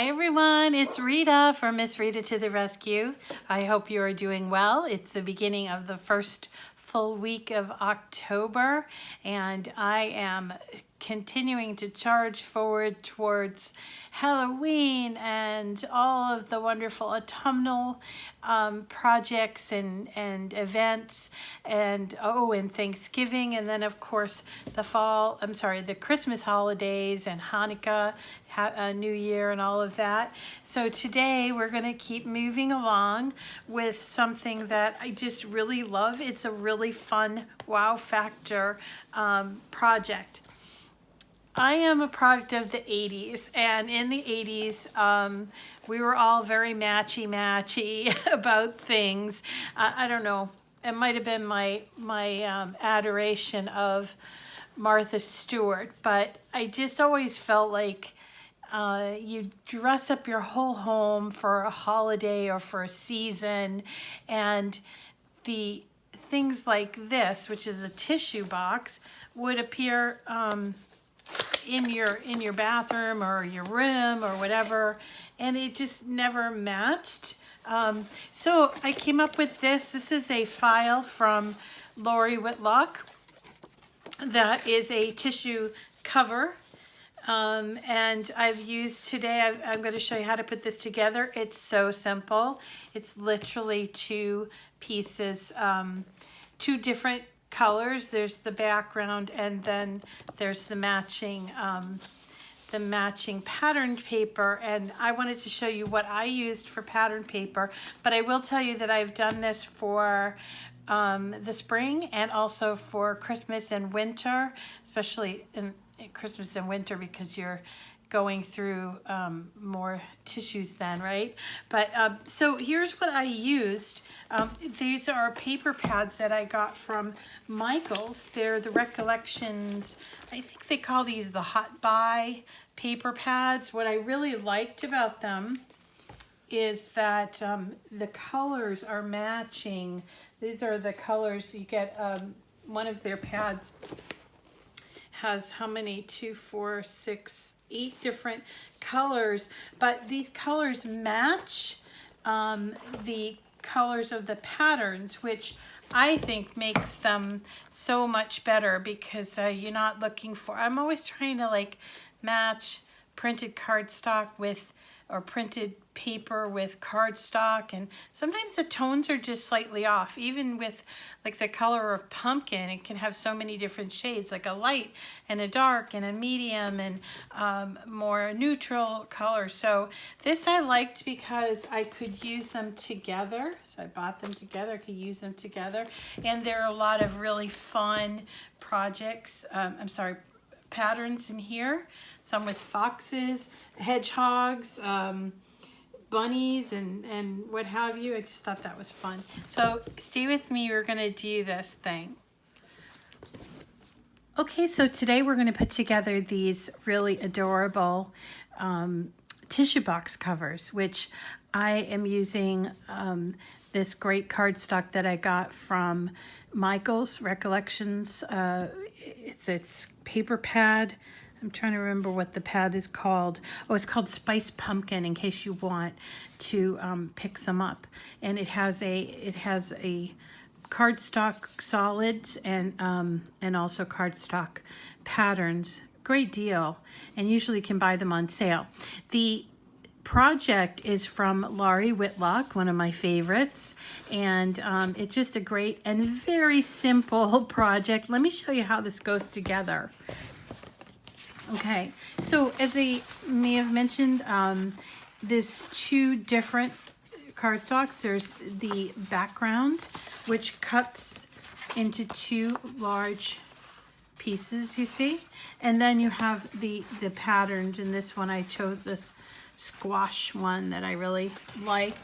Hi everyone, it's Rita from Miss Rita to the Rescue. I hope you are doing well. It's the beginning of the first full week of October, and I am continuing to charge forward towards Halloween and all of the wonderful autumnal projects and events, and Thanksgiving, and then of course the Christmas holidays and Hanukkah, New Year, and all of that. So today we're going to keep moving along with something that I just really love. It's a really fun wow factor project. I am a product of the 80s, and in the 80s, we were all very matchy about things. I don't know, it might have been my adoration of Martha Stewart, but I just always felt like you dress up your whole home for a holiday or for a season, and the things like this, which is a tissue box, would appear in your bathroom or your room or whatever, and it just never matched. So I came up with this. This is a file from Lori Whitlock that is a tissue cover, and I've used today, I'm going to show you how to put this together. It's so simple. It's literally two pieces, two different colors. There's the background, and then there's the matching patterned paper, and I wanted to show you what I used for patterned paper, but I will tell you that I've done this for the spring and also for Christmas and winter, especially in Christmas and winter because you're going through more tissues then, right? But so here's what I used. These are paper pads that I got from Michael's. They're the Recollections, I think they call these the Hot Buy paper pads. What I really liked about them is that the colors are matching. These are the colors you get. One of their pads has how many? 2, 4, 6, 8 different colors, but these colors match the colors of the patterns, which I think makes them so much better because you're not looking for, I'm always trying to like match printed cardstock with, or printed paper with cardstock, and sometimes the tones are just slightly off. Even with like the color of pumpkin, it can have so many different shades, like a light and a dark and a medium and more neutral colors. So this I liked because I could use them together. So I bought them together, could use them together, and there are a lot of really fun projects, patterns in here, some with foxes, hedgehogs, bunnies, and what have you. I just thought that was fun. So stay with me, we're gonna do this thing. Okay, so today we're gonna put together these really adorable tissue box covers, which I am using this great cardstock that I got from Michael's Recollections. It's paper pad. I'm trying to remember what the pad is called. Oh, it's called Spice Pumpkin, in case you want to pick some up. And it has a cardstock solids and also cardstock patterns. Great deal, and usually you can buy them on sale. The project is from Lori Whitlock, one of my favorites, and it's just a great and very simple project. Let me show you how this goes together. Okay, so as I may have mentioned, there's two different cardstocks. There's the background, which cuts into two large pieces, you see, and then you have the patterned, and this one I chose this squash one that I really like.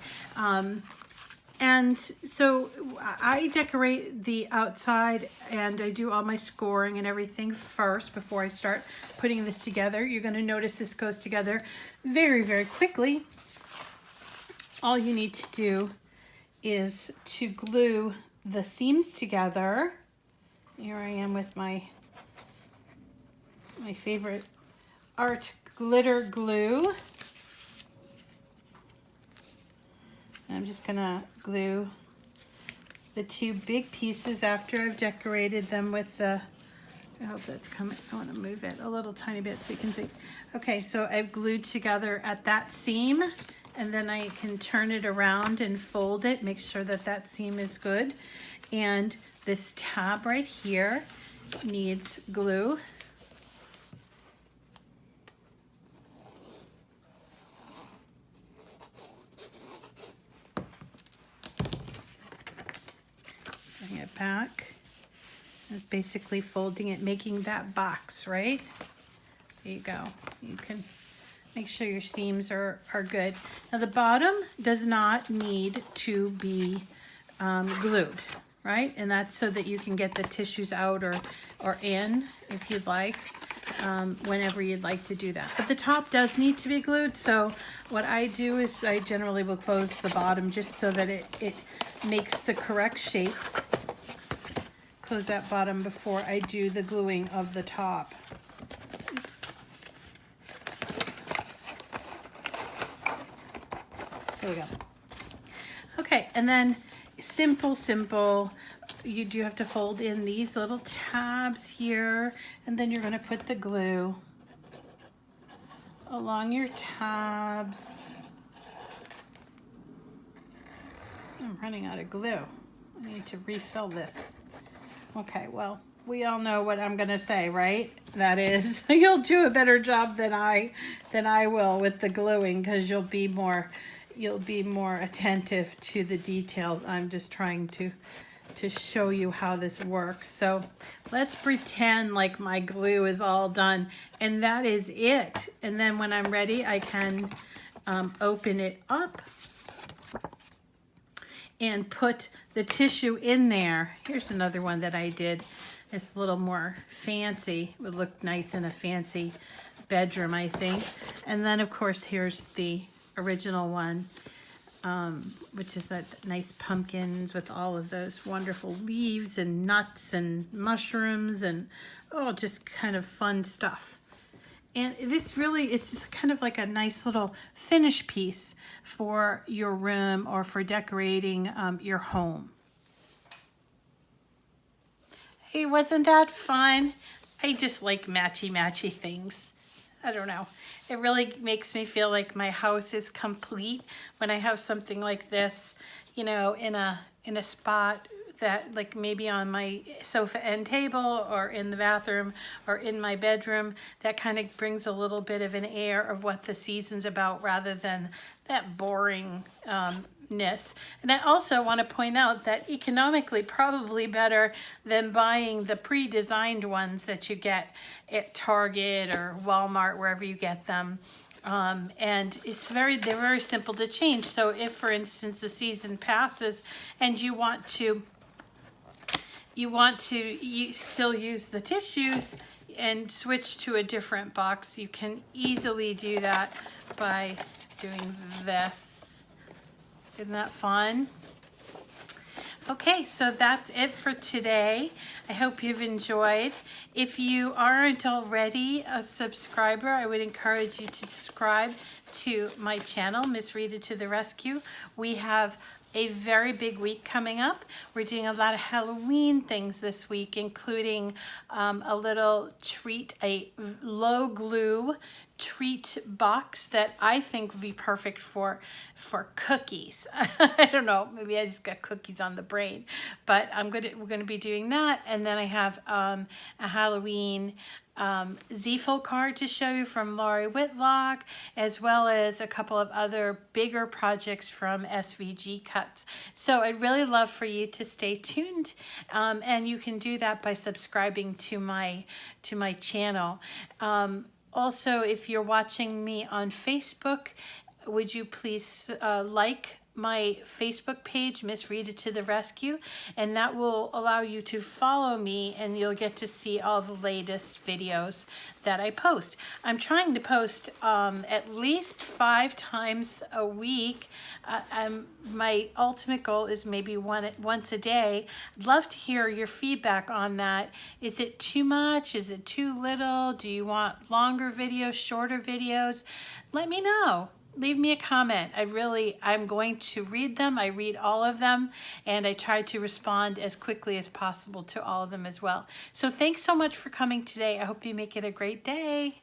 And so I decorate the outside, and I do all my scoring and everything first before I start putting this together. You're going to notice this goes together very, very quickly. All you need to do is to glue the seams together. Here I am with my favorite art glitter glue. I'm just gonna glue the two big pieces after I've decorated them with the, I hope that's coming, I wanna move it a little tiny bit so you can see. Okay, so I've glued together at that seam, and then I can turn it around and fold it, make sure that that seam is good. And this tab right here needs glue. Bring it back. It's basically folding it, making that box, right? There you go. You can make sure your seams are good. Now the bottom does not need to be glued, right? And that's so that you can get the tissues out or in if you'd like, whenever you'd like to do that. But the top does need to be glued, so what I do is I generally will close the bottom just so that it makes the correct shape. Close that bottom before I do the gluing of the top. Oops. There we go. Okay, and then simple, you do have to fold in these little tabs here, and then you're going to put the glue along your tabs. I'm running out of glue. I need to refill this. Okay, well, we all know what I'm going to say, right? That is, you'll do a better job than I will with the gluing, because you'll be more attentive to the details. I'm just trying to show you how this works. So let's pretend like my glue is all done, and that is it. And then when I'm ready, I can open it up and put the tissue in there. Here's another one that I did. It's a little more fancy. It would look nice in a fancy bedroom, I think. And then of course, here's the original one, which is that nice pumpkins with all of those wonderful leaves and nuts and mushrooms and just kind of fun stuff. And this really, it's just kind of like a nice little finish piece for your room or for decorating your home. Hey, wasn't that fun? I just like matchy things. I don't know. It really makes me feel like my house is complete when I have something like this, you know, in a spot that, like, maybe on my sofa end table or in the bathroom or in my bedroom, that kind of brings a little bit of an air of what the season's about rather than that boringness. And I also want to point out that economically probably better than buying the pre-designed ones that you get at Target or Walmart, wherever you get them. And they're very simple to change. So if, for instance, the season passes and you want to still use the tissues and switch to a different box, you can easily do that by doing this. Isn't that fun? Okay, so that's it for today. I hope you've enjoyed. If you aren't already a subscriber, I would encourage you to subscribe to my channel, Miss Rita to the Rescue. We have a very big week coming up. We're doing a lot of Halloween things this week, including a little treat, a low glue treat box that I think would be perfect for cookies. I don't know, maybe I just got cookies on the brain, but we're gonna be doing that. And then I have a Halloween Z-fold card to show you from Lori Whitlock, as well as a couple of other bigger projects from SVG Cuts. So I'd really love for you to stay tuned, and you can do that by subscribing to my channel. Also, if you're watching me on Facebook, would you please like my Facebook page, Miss Rita to the Rescue, and that will allow you to follow me, and you'll get to see all the latest videos that I post. I'm trying to post at least 5 times a week. My ultimate goal is maybe once a day. I'd love to hear your feedback on that. Is it too much? Is it too little? Do you want longer videos, shorter videos? Let me know. leave me a comment. I'm going to read them. I read all of them, and I try to respond as quickly as possible to all of them as well. So thanks so much for coming today. I hope you make it a great day.